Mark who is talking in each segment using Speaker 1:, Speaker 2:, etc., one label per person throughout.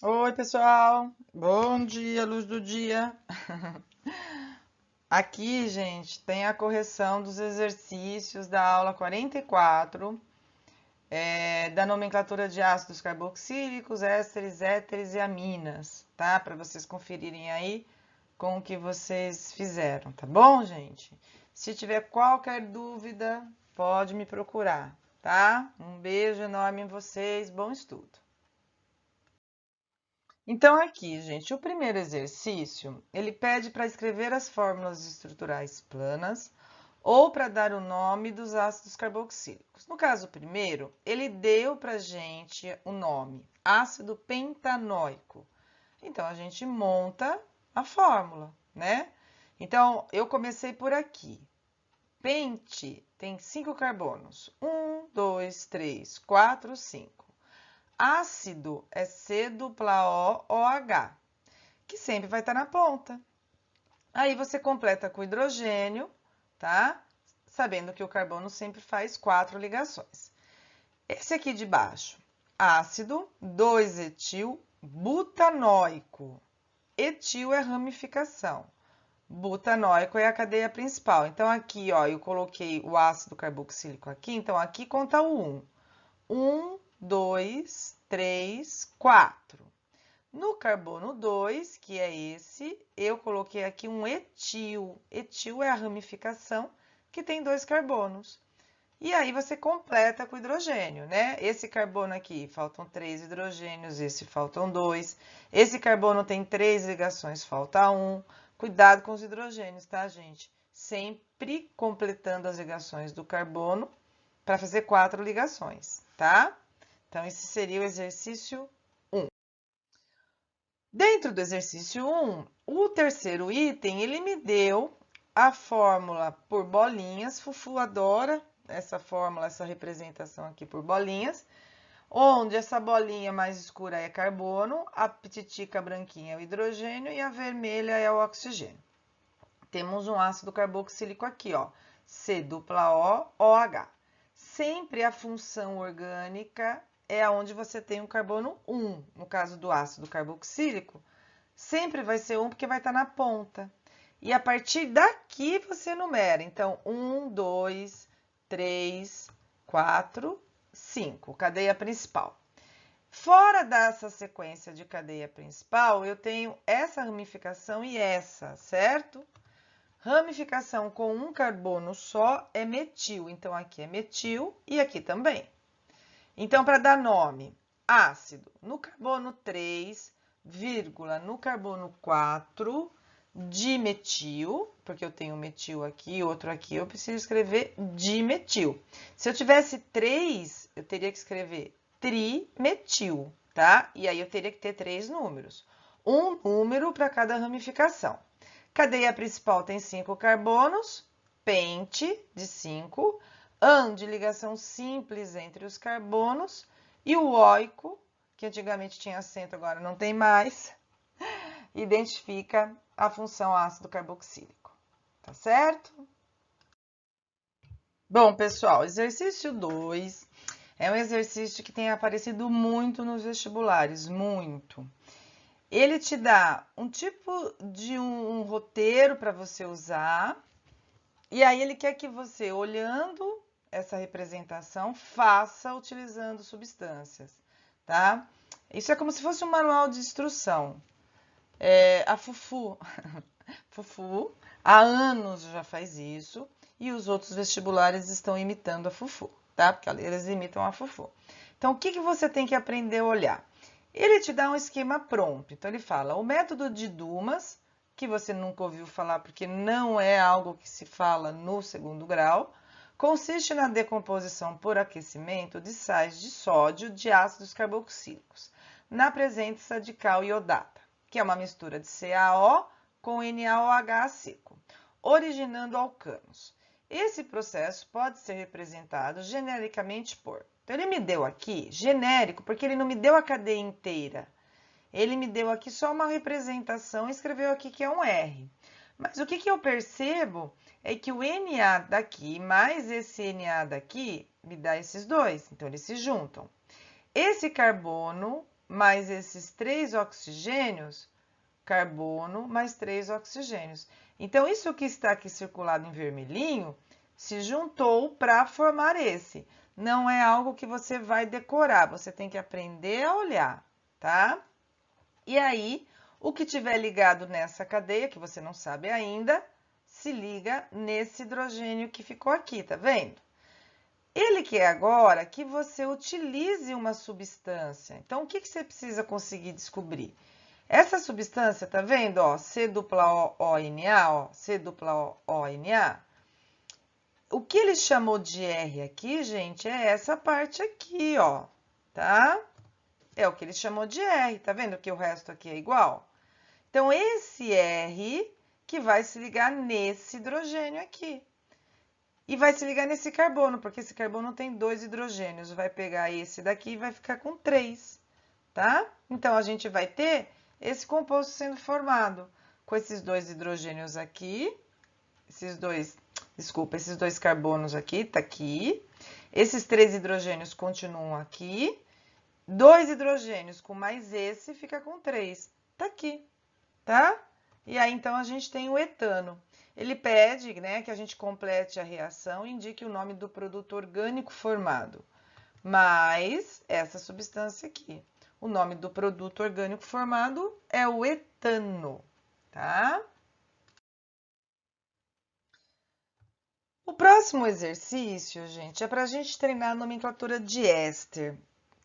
Speaker 1: Oi, pessoal. Bom dia, luz do dia. Aqui, gente, tem a correção dos exercícios da aula 44, da nomenclatura de ácidos carboxílicos, ésteres, éteres e aminas, tá? Para vocês conferirem aí com o que vocês fizeram, tá bom, gente? Se tiver qualquer dúvida, pode me procurar, tá? Um beijo enorme em vocês, bom estudo. Então, aqui, gente, o primeiro exercício, ele pede para escrever as fórmulas estruturais planas ou para dar o nome dos ácidos carboxílicos. No caso primeiro, ele deu para a gente o nome, ácido pentanóico. Então, a gente monta a fórmula, né? Então, eu comecei por aqui. Pente tem 5 carbonos. 1, 2, 3, 4, 5. Ácido é C dupla O OH, que sempre vai estar na ponta. Aí você completa com hidrogênio, tá? Sabendo que o carbono sempre faz 4 ligações. Esse aqui de baixo, ácido 2-etil butanóico. Etil é ramificação. Butanóico é a cadeia principal. Então, aqui, ó, eu coloquei o ácido carboxílico aqui. Então, aqui conta o 1. 1, 2, 3, 4. No carbono 2, que é esse, eu coloquei aqui um etil. Etil é a ramificação que tem 2 carbonos. E aí você completa com hidrogênio, né? Esse carbono aqui, faltam 3 hidrogênios, esse faltam 2. Esse carbono tem 3 ligações, falta 1. Cuidado com os hidrogênios, tá, gente? Sempre completando as ligações do carbono para fazer 4 ligações, tá? Então, esse seria o exercício 1. Dentro do exercício 1, o terceiro item, ele me deu a fórmula por bolinhas. Fufu adora essa fórmula, essa representação aqui por bolinhas, onde essa bolinha mais escura é carbono, a pititica branquinha é o hidrogênio e a vermelha é o oxigênio. Temos um ácido carboxílico aqui, ó, C dupla O, OH. Sempre a função orgânica é onde você tem o carbono 1. No caso do ácido carboxílico, sempre vai ser 1 porque vai estar na ponta. E a partir daqui você numera. Então, 1, 2, 3, 4, 5. Cadeia principal. Fora dessa sequência de cadeia principal, eu tenho essa ramificação e essa, certo? Ramificação com um carbono só é metil. Então, aqui é metil e aqui também. Então, para dar nome, ácido no carbono 3, vírgula, no carbono 4, dimetil, porque eu tenho metil aqui, outro aqui, eu preciso escrever dimetil. Se eu tivesse 3, eu teria que escrever trimetil, tá? E aí eu teria que ter 3 números. Um número para cada ramificação. Cadeia principal tem 5 carbonos, pente de 5, ân de ligação simples entre os carbonos, e o oico, que antigamente tinha acento, agora não tem mais, identifica a função ácido carboxílico, tá certo? Bom, pessoal, exercício 2 é um exercício que tem aparecido muito nos vestibulares, muito. Ele te dá um tipo de um roteiro para você usar, e aí ele quer que você, olhando essa representação, faça utilizando substâncias, tá? Isso é como se fosse um manual de instrução. A Fufu, Fufu, há anos já faz isso, e os outros vestibulares estão imitando a Fufu, tá? Porque eles imitam a Fufu. Então, o que que você tem que aprender a olhar? Ele te dá um esquema pronto. Então, ele fala o método de Dumas, que você nunca ouviu falar porque não é algo que se fala no segundo grau, consiste na decomposição por aquecimento de sais de sódio de ácidos carboxílicos, na presença de cal iodata, que é uma mistura de CaO com NaOH seco, originando alcanos. Esse processo pode ser representado genericamente por... Então, ele me deu aqui genérico, porque ele não me deu a cadeia inteira. Ele me deu aqui só uma representação e escreveu aqui que é um R. Mas o que que eu percebo é que o Na daqui mais esse Na daqui me dá esses dois. Então, eles se juntam. Esse carbono mais esses 3 oxigênios, carbono mais 3 oxigênios. Então, isso que está aqui circulado em vermelhinho se juntou para formar esse. Não é algo que você vai decorar, você tem que aprender a olhar, tá? E aí, o que tiver ligado nessa cadeia, que você não sabe ainda, se liga nesse hidrogênio que ficou aqui, tá vendo? Ele quer agora que você utilize uma substância. Então, o que você precisa conseguir descobrir? Essa substância, tá vendo? Ó, C-O-O-N-A, ó, C-O-O-N-A. O que ele chamou de R aqui, gente, é essa parte aqui, ó, tá? É o que ele chamou de R, tá vendo que o resto aqui é igual? Então, esse R que vai se ligar nesse hidrogênio aqui. E vai se ligar nesse carbono, porque esse carbono tem 2 hidrogênios. Vai pegar esse daqui e vai ficar com 3, tá? Então, a gente vai ter esse composto sendo formado com esses 2 hidrogênios aqui, esses dois carbonos aqui, tá aqui. Esses 3 hidrogênios continuam aqui. 2 hidrogênios com mais esse fica com 3, tá aqui, tá? E aí, então, a gente tem o etano. Ele pede, né, que a gente complete a reação e indique o nome do produto orgânico formado, mais essa substância aqui. O nome do produto orgânico formado é o etano, tá? O próximo exercício, gente, é para a gente treinar a nomenclatura de éster,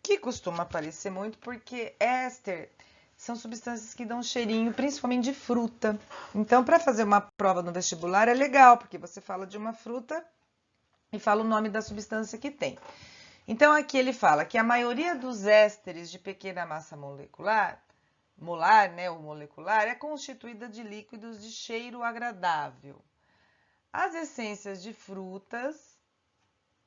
Speaker 1: que costuma aparecer muito porque éster são substâncias que dão cheirinho, principalmente de fruta. Então, para fazer uma prova no vestibular é legal, porque você fala de uma fruta e fala o nome da substância que tem. Então, aqui ele fala que a maioria dos ésteres de pequena massa molar, né, ou molecular, é constituída de líquidos de cheiro agradável. As essências de frutas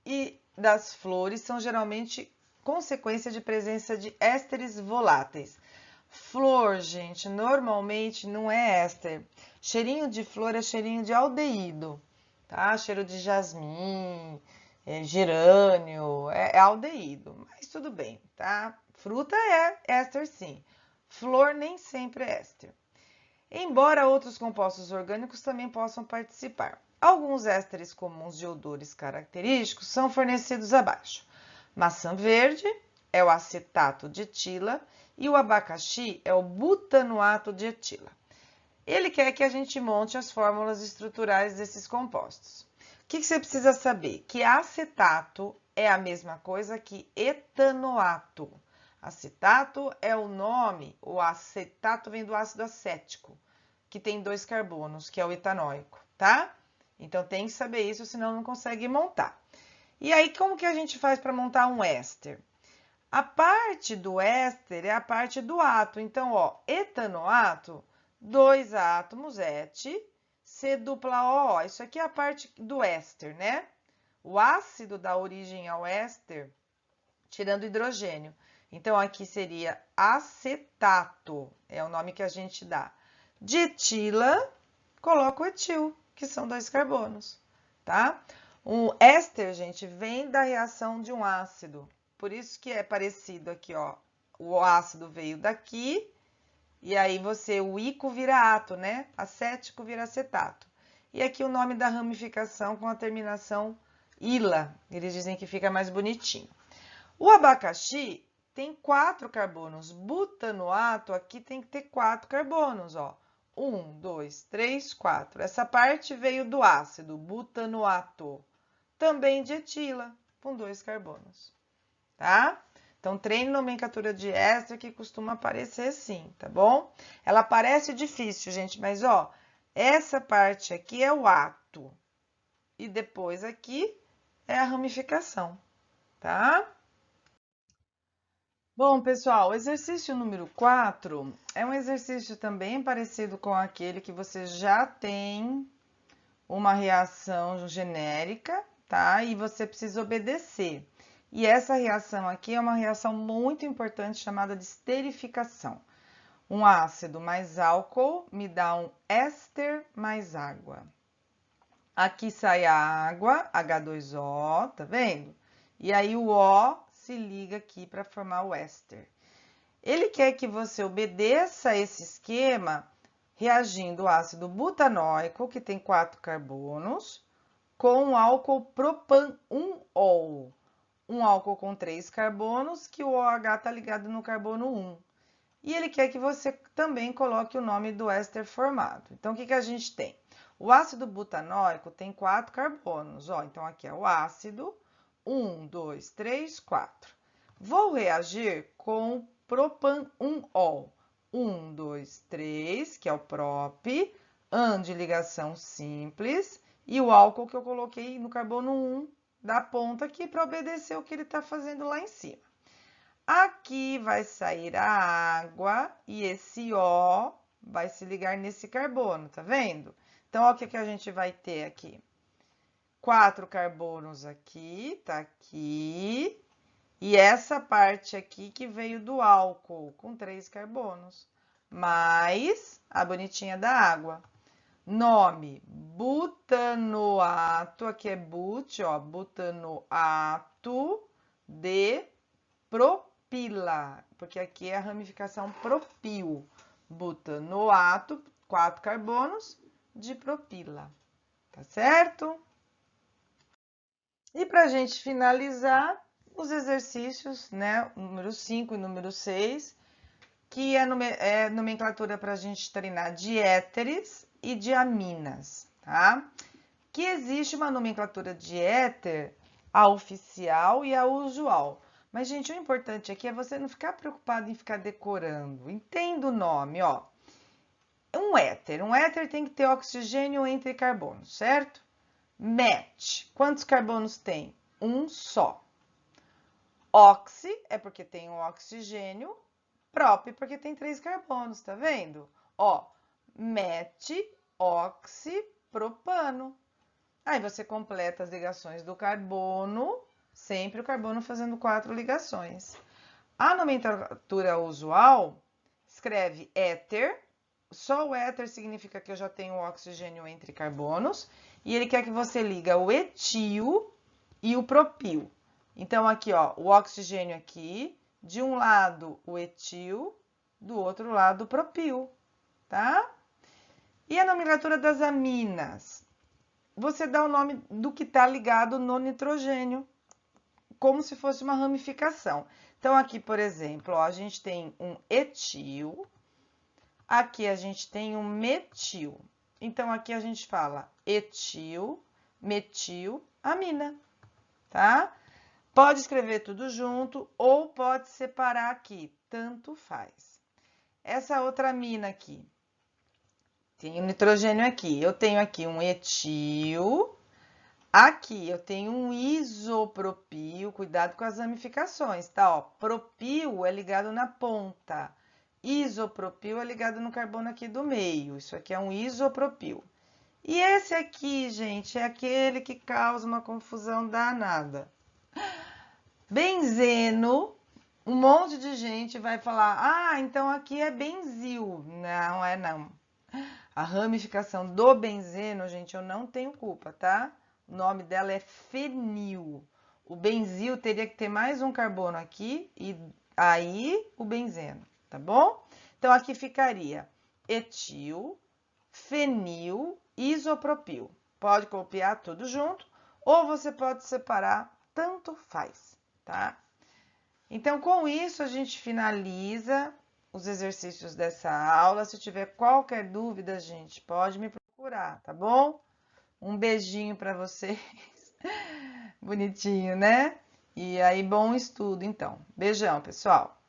Speaker 1: e das flores são geralmente consequência de presença de ésteres voláteis. Flor, gente, normalmente não é éster. Cheirinho de flor é cheirinho de aldeído, tá? Cheiro de jasmim, gerânio, é aldeído, mas tudo bem, tá? Fruta é éster, sim. Flor nem sempre é éster. Embora outros compostos orgânicos também possam participar. Alguns ésteres comuns de odores característicos são fornecidos abaixo. Maçã verde é o acetato de etila e o abacaxi é o butanoato de etila. Ele quer que a gente monte as fórmulas estruturais desses compostos. O que você precisa saber? Que acetato é a mesma coisa que etanoato. Acetato é o nome, o acetato vem do ácido acético, que tem 2 carbonos, que é o etanóico, tá? Então, tem que saber isso, senão não consegue montar. E aí, como que a gente faz para montar um éster? A parte do éster é a parte do átomo. Então, ó, etanoato, 2 átomos, et, C dupla O. Isso aqui é a parte do éster, né? O ácido dá origem ao éster, tirando hidrogênio. Então, aqui seria acetato, é o nome que a gente dá. De etila, coloco o etil, que são 2 carbonos, tá? O éster, gente, vem da reação de um ácido. Por isso que é parecido aqui, ó. O ácido veio daqui, e aí o ico vira ato, né? Acético vira acetato. E aqui o nome da ramificação com a terminação ila. Eles dizem que fica mais bonitinho. O abacaxi tem 4 carbonos. Butanoato aqui tem que ter 4 carbonos, ó. 1, 2, 3, 4. Essa parte veio do ácido, butanoato. Também de etila, com 2 carbonos, tá? Então, treine nomenclatura de éster que costuma aparecer sim, tá bom? Ela parece difícil, gente, mas, ó, essa parte aqui é o ato. E depois aqui é a ramificação, tá? Bom, pessoal, o exercício número 4 é um exercício também parecido com aquele que você já tem uma reação genérica, tá? E você precisa obedecer. E essa reação aqui é uma reação muito importante chamada de esterificação. Um ácido mais álcool me dá um éster mais água. Aqui sai a água, H2O, tá vendo? E aí o O se liga aqui para formar o éster. Ele quer que você obedeça esse esquema reagindo o ácido butanóico, que tem 4 carbonos, com o álcool propan-1-ol. Um álcool com 3 carbonos, que o OH está ligado no carbono 1. E ele quer que você também coloque o nome do éster formado. Então, o que a gente tem? O ácido butanóico tem 4 carbonos. Ó, então, aqui é o ácido. 1, 2, 3, 4. Vou reagir com o propan-1-ol. 1, 2, 3, que é o prop, AN de ligação simples, e o álcool que eu coloquei no carbono 1 da ponta aqui para obedecer o que ele está fazendo lá em cima. Aqui vai sair a água e esse O vai se ligar nesse carbono, tá vendo? Então, olha o que a gente vai ter aqui. 4 carbonos aqui, tá aqui. E essa parte aqui que veio do álcool, com 3 carbonos. Mais a bonitinha da água. Nome, butanoato, aqui é but, ó, butanoato de propila, porque aqui é a ramificação propil. Butanoato, 4 carbonos, de propila, tá certo? E para a gente finalizar, os exercícios, né, número 5 e número 6, que é nomenclatura para a gente treinar de éteres e de aminas, tá? Que existe uma nomenclatura de éter, a oficial e a usual. Mas, gente, o importante aqui é você não ficar preocupado em ficar decorando. Entenda o nome, ó. Um éter tem que ter oxigênio entre carbonos, certo? Met, quantos carbonos tem? Um só. Oxi é porque tem um oxigênio, prop porque tem 3 carbonos, tá vendo? Ó, metoxipropano. Aí você completa as ligações do carbono, sempre o carbono fazendo 4 ligações. A nomenclatura usual escreve éter, só o éter significa que eu já tenho o oxigênio entre carbonos, e ele quer que você liga o etil e o propil. Então, aqui, ó, o oxigênio aqui, de um lado o etil, do outro lado o propil, tá? E a nomenclatura das aminas? Você dá o nome do que está ligado no nitrogênio, como se fosse uma ramificação. Então, aqui, por exemplo, ó, a gente tem um etil, aqui a gente tem um metil. Então, aqui a gente fala etil, metil, amina, tá? Pode escrever tudo junto ou pode separar aqui, tanto faz. Essa outra amina aqui, tem um nitrogênio aqui. Eu tenho aqui um etil, aqui eu tenho um isopropil, cuidado com as ramificações, tá? Ó, propil é ligado na ponta, isopropil é ligado no carbono aqui do meio. Isso aqui é um isopropil. E esse aqui, gente, é aquele que causa uma confusão danada. Benzeno, um monte de gente vai falar, ah, então aqui é benzil. Não é não. A ramificação do benzeno, gente, eu não tenho culpa, tá? O nome dela é fenil. O benzil teria que ter mais um carbono aqui e aí o benzeno, tá bom? Então, aqui ficaria etil, fenil, isopropil. Pode copiar tudo junto ou você pode separar, tanto faz, tá? Então, com isso, a gente finaliza os exercícios dessa aula. Se tiver qualquer dúvida, gente, pode me procurar, tá bom? Um beijinho para vocês. Bonitinho, né? E aí, bom estudo, então. Beijão, pessoal.